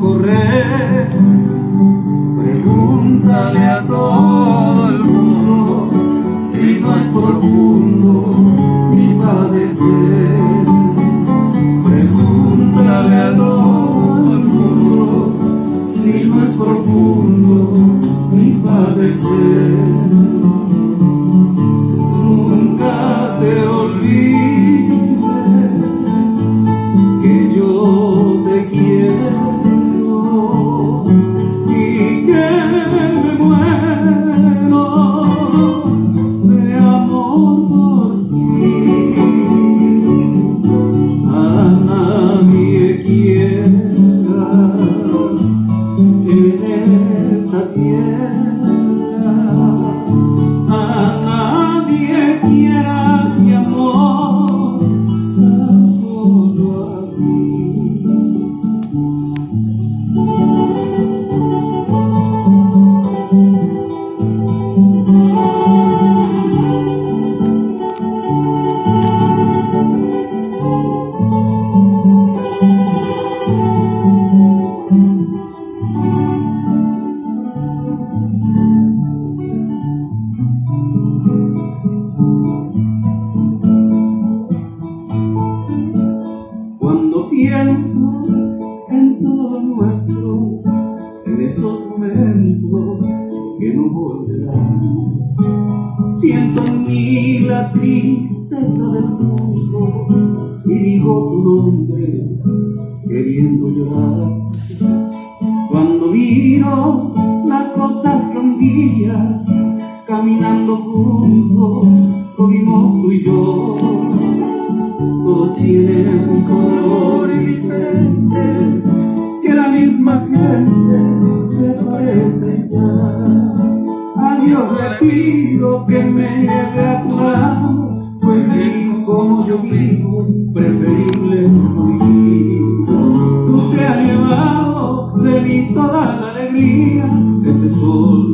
correr. Pregúntale a todo el mundo si no es profundo mi padecer. Pregúntale a todo el mundo si no es profundo mi padecer. Nunca te olvides que yo te quiero y que me muero de amor por ti. A nadie quiera en esta tierra, a nadie quiera mi amor, solo a ti. Cuando pienso en todo nuestro, en estos momentos que no volverán, siento en mí la tristeza del mundo y digo tu nombre queriendo llorar. Cuando miro las cosas sombrías caminando juntos, lo vimos tú y yo. Todos tienen colores diferentes, que la misma gente se parece ya. A Dios le pido que me lleve a tu lado, pues vivo como yo vivo, preferible no vivir. Tú te has llevado de mí toda la alegría, este sol